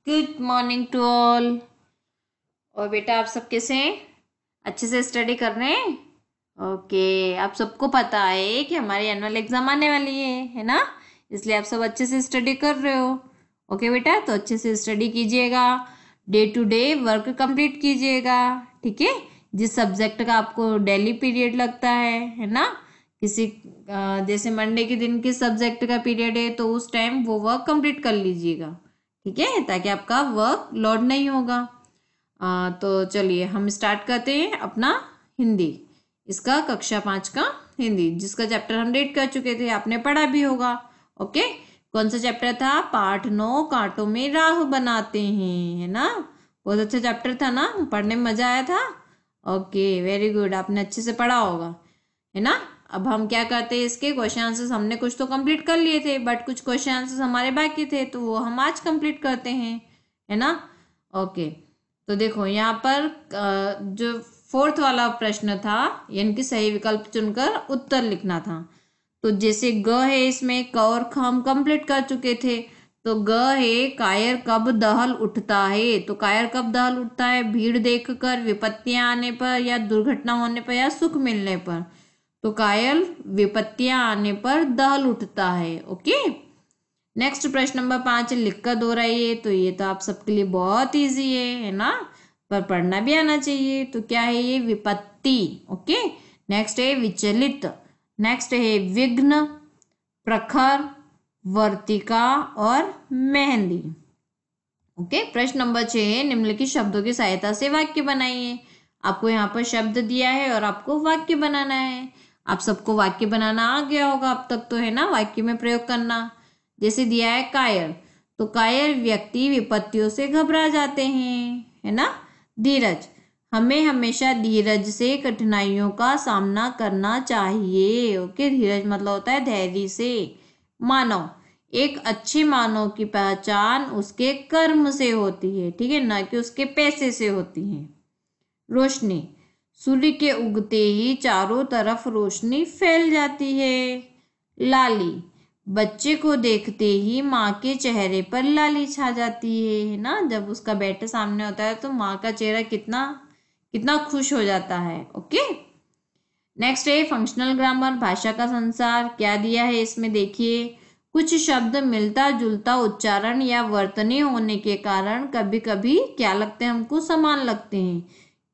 Good morning to all. और बेटा आप सब कैसे हैं? अच्छे से स्टडी कर रहे हैं? ओके, आप सबको पता है कि हमारी एनुअल एग्जाम आने वाली है ना? इसलिए आप सब अच्छे से स्टडी कर रहे हो। ओके बेटा, तो अच्छे से स्टडी कीजिएगा, day to day work complete कीजिएगा। ठीक है, जिस सब्जेक्ट का आपको डेली पीरियड लगता है ना, किसी जैसे मंडे के दिन किस सब्जेक्ट का पीरियड है तो उस टाइम वो वर्क कंप्लीट कर लीजिएगा। ठीक है, ताकि आपका वर्क लोड नहीं होगा। तो चलिए हम स्टार्ट करते हैं अपना हिंदी, इसका कक्षा 5 का हिंदी, जिसका चैप्टर हम रीड कर चुके थे, आपने पढ़ा भी होगा। ओके, कौन सा चैप्टर था? पाठ 9, कांटों में राह बनाते हैं, है ना? बहुत अच्छा चैप्टर था ना, पढ़ने में मजा आया था। ओके, वेरी गुड, आपने अच्छे से पढ़ा होगा, है ना? अब हम क्या करते हैं, इसके क्वेश्चन आंसर्स हमने कुछ तो कंप्लीट कर लिए थे, बट कुछ क्वेश्चन आंसर्स हमारे बाकी थे, तो वो हम आज कंप्लीट करते हैं, है ना? ओके, तो देखो यहाँ पर जो फोर्थ वाला प्रश्न था, यानी कि सही विकल्प चुनकर उत्तर लिखना था। तो जैसे ग है, इसमें क और ख हम कंप्लीट कर चुके थे। तो ग है, कायर कब दहल उठता है। तो कायर कब दहल उठता है? भीड़ देखकर, विपत्तियां आने पर, या दुर्घटना होने पर, या सुख मिलने पर। तो कायल विपत्तियां आने पर दहल उठता है। ओके, नेक्स्ट प्रश्न नंबर 5 लिखकर दोहराइए। तो ये तो आप सबके लिए बहुत इजी है ना? पर पढ़ना भी आना चाहिए। तो क्या है ये? विपत्ति। ओके, नेक्स्ट है विचलित, नेक्स्ट है विघ्न, प्रखर, वर्तिका और मेहंदी। ओके, प्रश्न नंबर 6 निम्नलिखित शब्दों की सहायता से वाक्य बनाइए। आपको यहाँ पर शब्द दिया है और आपको वाक्य बनाना है। आप सबको वाक्य बनाना आ गया होगा अब तक तो, है ना? वाक्य में प्रयोग करना। जैसे दिया है कायर, तो कायर व्यक्ति विपत्तियों से घबरा जाते हैं, है ना? धीरज, हमें हमेशा धीरज से कठिनाइयों का सामना करना चाहिए। ओके, धीरज मतलब होता है धैर्य से। मानव, एक अच्छे मानव की पहचान उसके कर्म से होती है, ठीक है, ना कि उसके पैसे से होती है। रोशनी, सूर्य के उगते ही चारों तरफ रोशनी फैल जाती है। लाली, बच्चे को देखते ही माँ के चेहरे पर लाली छा जाती है ना? जब उसका बेटा सामने होता है तो माँ का चेहरा कितना कितना खुश हो जाता है। ओके, नेक्स्ट है फंक्शनल ग्रामर, भाषा का संसार। क्या दिया है इसमें देखिए, कुछ शब्द मिलता जुलता उच्चारण या वर्तनी होने के कारण कभी कभी क्या लगते हैं हमको? समान लगते हैं,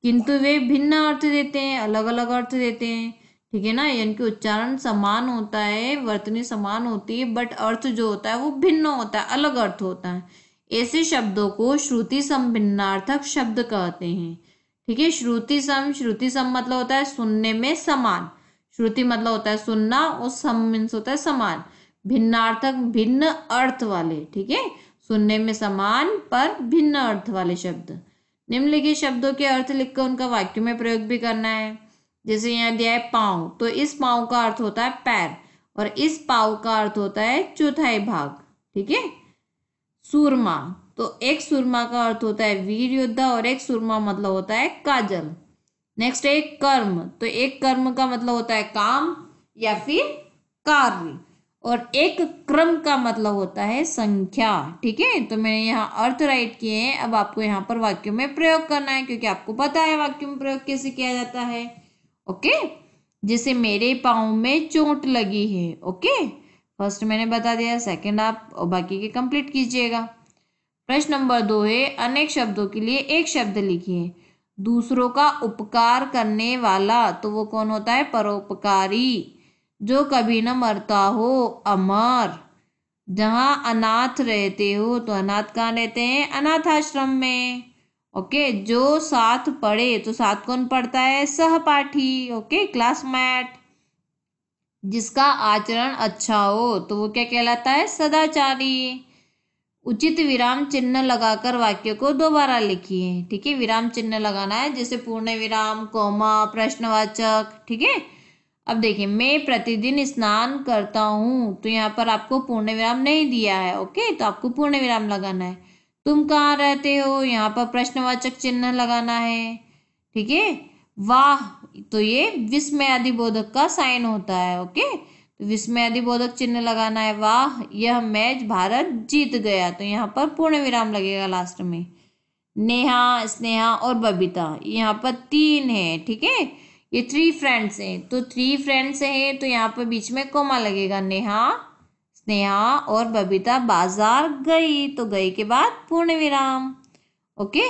किंतु वे भिन्न अर्थ देते हैं, अलग अलग अर्थ देते हैं। ठीक है ना? यानी कि उच्चारण समान होता है, वर्तनी समान होती है, बट अर्थ जो होता है वो भिन्न होता है, अलग अर्थ होता है। ऐसे शब्दों को श्रुति समभिन्नार्थक शब्द कहते हैं। ठीक है, श्रुति सम मतलब होता है सुनने में समान, श्रुति मतलब होता है सुनना, और सम मीन्स होता है समान। भिन्नार्थक भिन्न अर्थ वाले, ठीक है, सुनने में समान पर भिन्न अर्थ वाले शब्द। निम्नलिखित शब्दों के अर्थ लिखकर उनका वाक्य में प्रयोग भी करना है। जैसे यहाँ दिया है पाँव, तो इस पाँव का अर्थ होता है पैर, और इस पाँव का अर्थ होता है चौथाई भाग। ठीक है, सूरमा, तो एक सूरमा का अर्थ होता है वीर योद्धा, और एक सूरमा मतलब होता है काजल। नेक्स्ट है कर्म, तो एक कर्म का मतलब होता है काम या फिर कार्य, और एक क्रम का मतलब होता है संख्या। ठीक है, तो मैंने यहाँ अर्थ राइट किए हैं, अब आपको यहाँ पर वाक्यों में प्रयोग करना है, क्योंकि आपको पता है वाक्य में प्रयोग कैसे किया जाता है। ओके, जैसे मेरे पाँव में चोट लगी है। ओके, फर्स्ट मैंने बता दिया, सेकंड आप और बाकी के कंप्लीट कीजिएगा। प्रश्न नंबर 2 है, अनेक शब्दों के लिए एक शब्द लिखिए। दूसरों का उपकार करने वाला, तो वो कौन होता है? परोपकारी। जो कभी न मरता हो, अमर। जहां अनाथ रहते हो, तो अनाथ कहाँ रहते हैं? अनाथ आश्रम में। ओके, जो साथ पढ़े, तो साथ कौन पढ़ता है? सहपाठी। Okay, classmate. जिसका आचरण अच्छा हो, तो वो क्या कहलाता है? सदाचारी। उचित विराम चिन्ह लगाकर वाक्य को दोबारा लिखिए। ठीक है, विराम चिन्ह लगाना है, जैसे पूर्ण विराम, कोमा, प्रश्नवाचक। ठीक है, अब देखिए, मैं प्रतिदिन स्नान करता हूँ, तो यहाँ पर आपको पूर्ण विराम नहीं दिया है। ओके, तो आपको पूर्ण विराम लगाना है। तुम कहाँ रहते हो, यहाँ पर प्रश्नवाचक चिन्ह लगाना है। ठीक है, वाह, तो ये विस्मयादिबोधक का साइन होता है। ओके, तो विस्मयादिबोधक चिन्ह लगाना है, वाह यह मैच भारत जीत गया, तो यहाँ पर पूर्ण विराम लगेगा लास्ट में। नेहा, स्नेहा और बबीता, यहाँ पर 3 है, ठीक है, ये 3 फ्रेंड्स हैं, तो 3 फ्रेंड्स हैं तो यहाँ पर बीच में कोमा लगेगा। नेहा, स्नेहा और बबीता बाजार गई, तो गई के बाद पूर्ण विराम। ओके,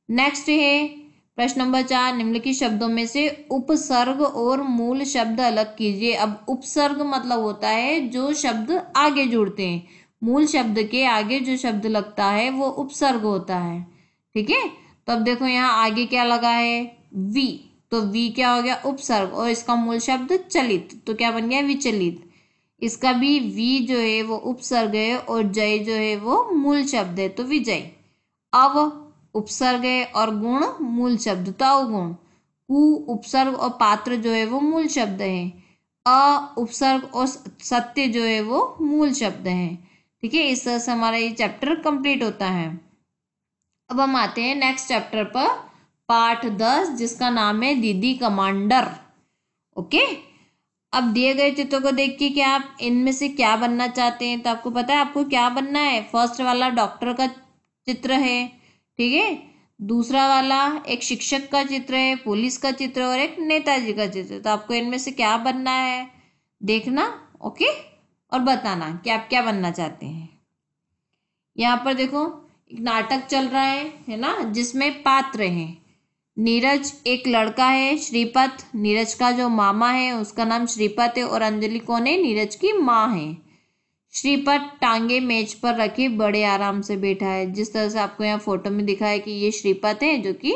नेक्स्ट है प्रश्न नंबर 4, निम्नलिखित शब्दों में से उपसर्ग और मूल शब्द अलग कीजिए। अब उपसर्ग मतलब होता है जो शब्द आगे जुड़ते हैं, मूल शब्द के आगे जो शब्द लगता है वो उपसर्ग होता है, ठीक है। तो अब देखो यहाँ आगे क्या लगा है, वी, तो वी क्या हो गया, उपसर्ग, और इसका मूल शब्द चलित, तो क्या बन गया, विचलित। इसका भी वी जो है वो उपसर्ग है और जय जो है वो मूल शब्द है, तो विजय। अव उपसर्ग है और गुण मूल शब्द, तो अवगुण। कु उपसर्ग और पात्र जो है वो मूल शब्द है। अ उपसर्ग और सत्य जो है वो मूल शब्द है, ठीक है। इस तरह से हमारा ये चैप्टर कंप्लीट होता है। अब हम आते हैं नेक्स्ट चैप्टर पर, पाठ 10, जिसका नाम है दीदी कमांडर। ओके, अब दिए गए चित्रों को देख के क्या आप इनमें से क्या बनना चाहते हैं, तो आपको पता है आपको क्या बनना है। फर्स्ट वाला डॉक्टर का चित्र है, ठीक है। दूसरा वाला एक शिक्षक का चित्र है, पुलिस का चित्र और एक नेताजी का चित्र। तो आपको इनमें से क्या बनना है देखना, ओके, और बताना कि आप क्या बनना चाहते हैं। यहाँ पर देखो एक नाटक चल रहा है ना, जिसमें पात्र हैं। नीरज एक लड़का है, श्रीपत नीरज का जो मामा है उसका नाम श्रीपत है, और अंजलि कौन है, नीरज की माँ है। श्रीपत टांगे मेज पर रखे बड़े आराम से बैठा है, जिस तरह से आपको यहाँ फोटो में दिखा है कि ये श्रीपत है जो कि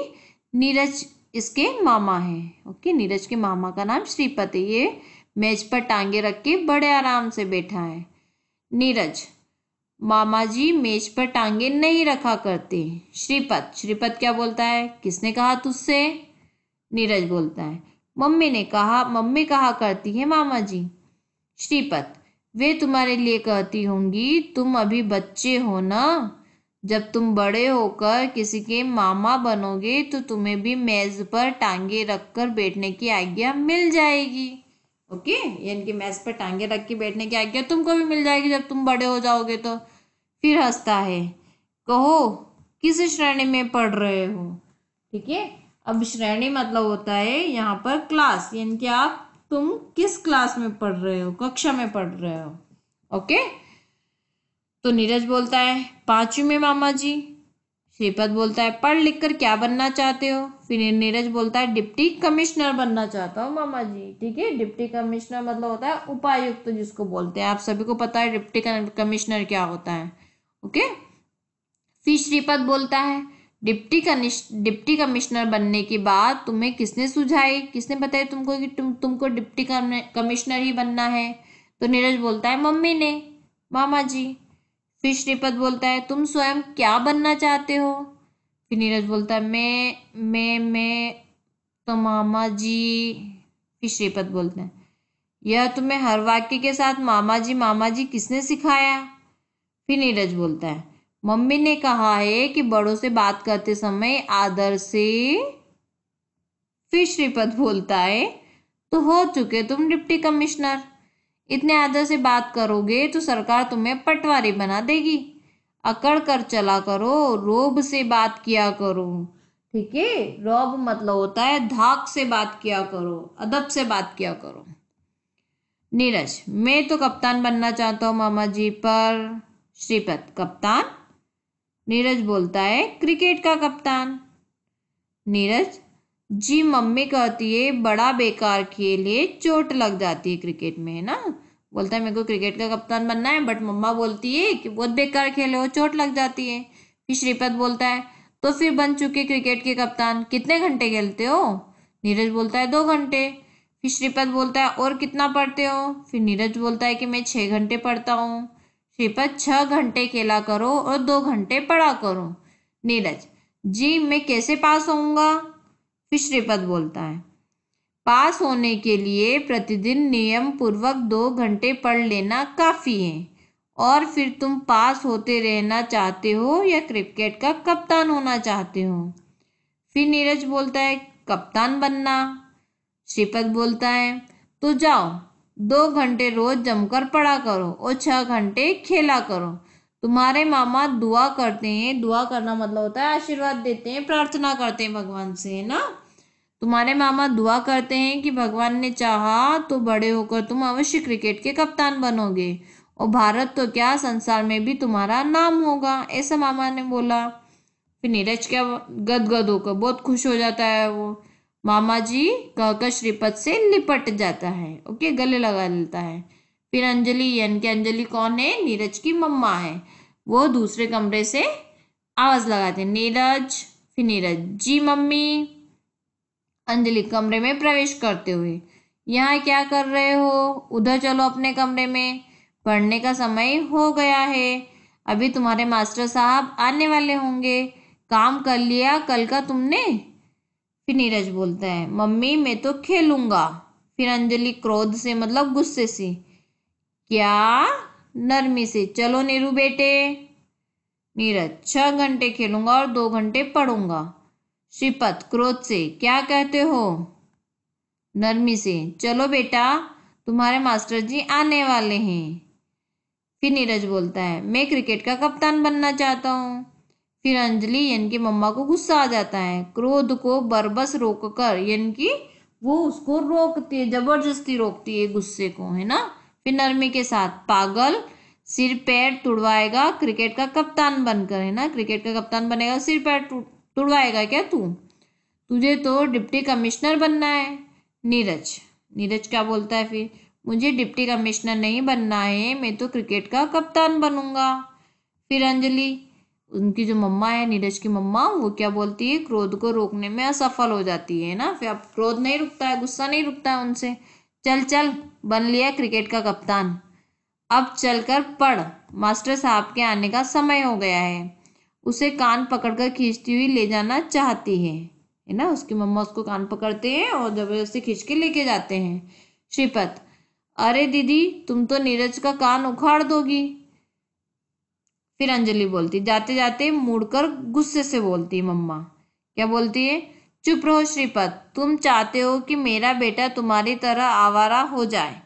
नीरज इसके मामा है। ओके, नीरज के मामा का नाम श्रीपत है, ये मेज पर टांगे रख के बड़े आराम से बैठा है। नीरज, मामा जी मेज पर टांगे नहीं रखा करते। श्रीपत क्या बोलता है, किसने कहा तुझसे। नीरज बोलता है, मम्मी ने कहा, मम्मी कहा करती है मामा जी। श्रीपत, वे तुम्हारे लिए कहती होंगी, तुम अभी बच्चे हो ना, जब तुम बड़े होकर किसी के मामा बनोगे तो तुम्हें भी मेज पर टांगे रखकर बैठने की आज्ञा मिल जाएगी। ओके, यानी कि मेज पर टांगे रख के बैठने की आज्ञा तुमको भी मिल जाएगी जब तुम बड़े हो जाओगे। तो फिर हंसता है, कहो किस श्रेणी में पढ़ रहे हो, ठीक है। अब श्रेणी मतलब होता है यहाँ पर क्लास, यानी कि आप तुम किस क्लास में पढ़ रहे हो, कक्षा में पढ़ रहे हो। ओके, तो नीरज बोलता है 5वीं में मामा जी। श्रीपत बोलता है पढ़ लिख कर क्या बनना चाहते हो। फिर नीरज बोलता है डिप्टी कमिश्नर बनना चाहता हूँ मामा जी, ठीक है। डिप्टी कमिश्नर मतलब होता है उपायुक्त जिसको बोलते हैं, आप सभी को पता है डिप्टी कमिश्नर क्या होता है। ओके, फिर श्रीपत बोलता है डिप्टी कमिश्नर बनने की बात तुम्हें किसने सुझाई, किसने बताया तुमको कि तुमको डिप्टी कमिश्नर ही बनना है। तो नीरज बोलता है मम्मी ने मामा जी। फिर श्रीपत बोलता है तुम स्वयं क्या बनना चाहते हो। फिर नीरज बोलता है मैं तो मामा जी। फिर श्रीपत बोलते हैं यह तुम्हें हर वाक्य के साथ मामा जी किसने सिखाया। फिर नीरज बोलता है मम्मी ने कहा है कि बड़ों से बात करते समय आदर से। फिर श्रीपत बोलता है तो हो चुके तुम डिप्टी कमिश्नर, इतने आदर से बात करोगे तो सरकार तुम्हें पटवारी बना देगी। अकड़ कर चला करो, रोब से बात किया करो, ठीक है। रोब मतलब होता है धाक से बात किया करो, अदब से बात किया करो। नीरज, मैं तो कप्तान बनना चाहता हूँ मामा जी। पर श्रीपत, कप्तान। नीरज बोलता है क्रिकेट का कप्तान। नीरज, जी मम्मी कहती है बड़ा बेकार खेल है, चोट लग जाती है क्रिकेट में, है ना। बोलता है मेरे को क्रिकेट का कप्तान बनना है, बट मम्मा बोलती है कि बहुत बेकार खेल है, वो चोट लग जाती है। फिर श्रीपत बोलता है तो फिर बन चुके क्रिकेट के कप्तान, कितने घंटे खेलते हो। नीरज बोलता है 2 घंटे। फिर श्रीपत बोलता है और कितना पढ़ते हो। फिर नीरज बोलता है कि मैं 6 घंटे पढ़ता हूँ। श्रीपत, 6 घंटे खेला करो और 2 घंटे पढ़ा करो। नीरज, जी मैं कैसे पास होऊंगा। फिर श्रीपत बोलता है पास होने के लिए प्रतिदिन नियम पूर्वक 2 घंटे पढ़ लेना काफी है, और फिर तुम पास होते रहना चाहते हो या क्रिकेट का कप्तान होना चाहते हो। फिर नीरज बोलता है कप्तान बनना। श्रीपत बोलता है तो जाओ 2 घंटे रोज जमकर पढ़ा करो और 6 घंटे खेला करो। तुम्हारे मामा दुआ करते हैं, दुआ करना मतलब होता है आशीर्वाद देते हैं, प्रार्थना करते हैं भगवान से, है ना। तुम्हारे मामा दुआ करते हैं कि भगवान ने चाहा तो बड़े होकर तुम अवश्य क्रिकेट के कप्तान बनोगे और भारत तो क्या संसार में भी तुम्हारा नाम होगा, ऐसा मामा ने बोला। फिर नीरज क्या गदगद होकर बहुत खुश हो जाता है, वो मामा जी कहकर श्रीपद से लिपट जाता है, ओके, गले लगा लेता है। फिर अंजलि, यानी कि अंजलि कौन है, नीरज की मम्मा है, वो दूसरे कमरे से आवाज लगाते हैं, नीरज। फिर नीरज, जी मम्मी। अंजलि कमरे में प्रवेश करते हुए, यहाँ क्या कर रहे हो, उधर चलो अपने कमरे में, पढ़ने का समय हो गया है, अभी तुम्हारे मास्टर साहब आने वाले होंगे, काम कर लिया कल का तुमने। फिर नीरज बोलता है, मम्मी मैं तो खेलूंगा। फिर अंजलि क्रोध से मतलब गुस्से से, क्या, नरमी से, चलो नीरू बेटे। नीरज, 6 घंटे खेलूंगा और 2 घंटे पढ़ूंगा। श्रीपद क्रोध से, क्या कहते हो, नरमी से, चलो बेटा तुम्हारे मास्टर जी आने वाले हैं। फिर नीरज बोलता है, मैं क्रिकेट का कप्तान बनना चाहता हूँ। फिर अंजलि यानी कि मम्मा को गुस्सा आ जाता है, क्रोध को बरबस रोककर, यानी कि वो उसको रोकती है, जबरदस्ती रोकती है गुस्से को, है ना। फिर नरमी के साथ, पागल, सिर पैर तुड़वाएगा क्रिकेट का कप्तान बनकर, है ना, क्रिकेट का कप्तान बनेगा, सिर पैर तुड़वाएगा क्या तू, तुझे तो डिप्टी कमिश्नर बनना है। नीरज, नीरज क्या बोलता है फिर, मुझे डिप्टी कमिश्नर नहीं बनना है, मैं तो क्रिकेट का कप्तान बनूंगा। फिर अंजलि, उनकी जो मम्मा है, नीरज की मम्मा, वो क्या बोलती है, क्रोध को रोकने में असफल हो जाती है ना। फिर अब क्रोध नहीं रुकता है, गुस्सा नहीं रुकता है उनसे, चल चल बन लिया क्रिकेट का कप्तान, अब चलकर पढ़, मास्टर साहब के आने का समय हो गया है। उसे कान पकड़कर खींचती हुई ले जाना चाहती है ना, उसकी मम्मा उसको कान पकड़ते हैं और जबरदस्ती खींच के लेके जाते हैं। श्रीपद, अरे दीदी तुम तो नीरज का कान उखाड़ दोगी। फिर अंजलि बोलती, जाते जाते मुड़कर गुस्से से बोलती मम्मा, क्या बोलती है, चुप रहो श्रीपद, तुम चाहते हो कि मेरा बेटा तुम्हारी तरह आवारा हो जाए,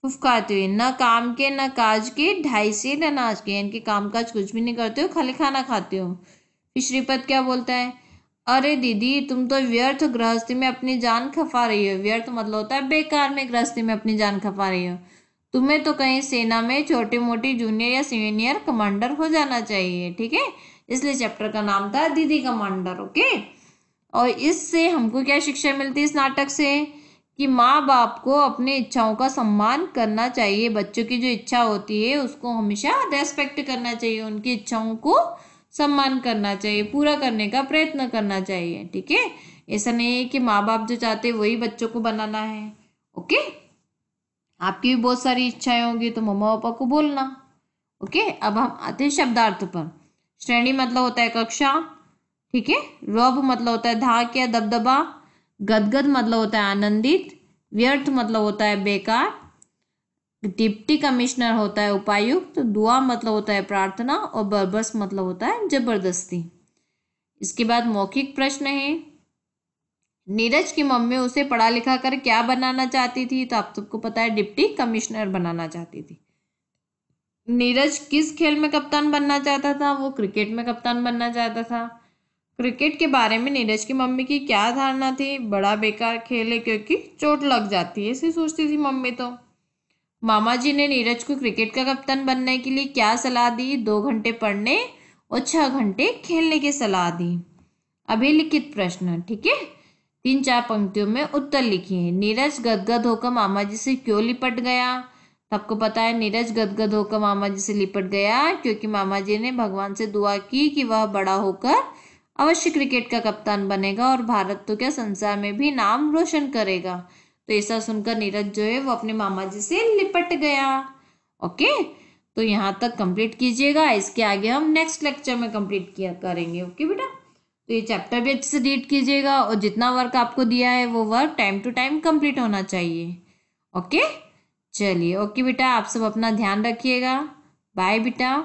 फुफकारते हुए, न काम के न काज के, ढाई से न नाच के, इनके काम काज कुछ भी नहीं करते हो, खाली खाना खाते हो। फिर श्रीपद क्या बोलता है, अरे दीदी तुम तो व्यर्थ गृहस्थी में अपनी जान खपा रही हो, व्यर्थ मतलब होता है बेकार में गृहस्थी में अपनी जान खपा रही हो, तुम्हें तो कहीं सेना में छोटी मोटी जूनियर या सीनियर कमांडर हो जाना चाहिए, ठीक है, इसलिए चैप्टर का नाम था दीदी कमांडर, ओके। और इससे हमको क्या शिक्षा मिलती है इस नाटक से, कि माँ बाप को अपनी इच्छाओं का सम्मान करना चाहिए, बच्चों की जो इच्छा होती है उसको हमेशा रेस्पेक्ट करना चाहिए, उनकी इच्छाओं को सम्मान करना चाहिए, पूरा करने का प्रयत्न करना चाहिए, ठीक है। ऐसा नहीं है कि माँ बाप जो चाहते हैं वही बच्चों को बनाना है, ओके। आपकी भी बहुत सारी इच्छाएं होंगी तो मम्मा पापा को बोलना, ओके। अब हम आते हैं शब्दार्थ पर। श्रेणी मतलब होता है कक्षा, ठीक है। रौब मतलब होता है धाक या दबदबा, गदगद मतलब होता है आनंदित, व्यर्थ मतलब होता है बेकार, डिप्टी कमिश्नर होता है उपायुक्त, दुआ मतलब होता है प्रार्थना और बरबस मतलब होता है जबरदस्ती। इसके बाद मौखिक प्रश्न है, नीरज की मम्मी उसे पढ़ा लिखा कर क्या बनाना चाहती थी, तो आप सबको पता है डिप्टी कमिश्नर बनाना चाहती थी। नीरज किस खेल में कप्तान बनना चाहता था, वो क्रिकेट में कप्तान बनना चाहता था। क्रिकेट के बारे में नीरज की मम्मी की क्या धारणा थी, बड़ा बेकार खेल है क्योंकि चोट लग जाती है, ऐसी सोचती थी मम्मी तो। मामा जी ने नीरज को क्रिकेट का कप्तान बनने के लिए क्या सलाह दी, 2 घंटे पढ़ने और 6 घंटे खेलने की सलाह दी। अभिलिखित प्रश्न, ठीक है, 3-4 पंक्तियों में उत्तर लिखिए। नीरज गदगद होकर मामा जी से क्यों लिपट गया, सबको पता है नीरज गदगद होकर मामा जी से लिपट गया क्योंकि मामा जी ने भगवान से दुआ की कि वह बड़ा होकर अवश्य क्रिकेट का कप्तान बनेगा और भारत तो क्या संसार में भी नाम रोशन करेगा। तो ऐसा सुनकर नीरज जो है वो अपने मामा जी से लिपट गया, ओके। तो यहाँ तक कंप्लीट कीजिएगा, इसके आगे हम नेक्स्ट लेक्चर में कंप्लीट किया करेंगे, ओके बेटा। तो ये चैप्टर भी अच्छे से रीड कीजिएगा और जितना वर्क आपको दिया है वो work time to time complete होना चाहिए, ओके। चलिए ओके बेटा, आप सब अपना ध्यान रखिएगा, बाय बेटा।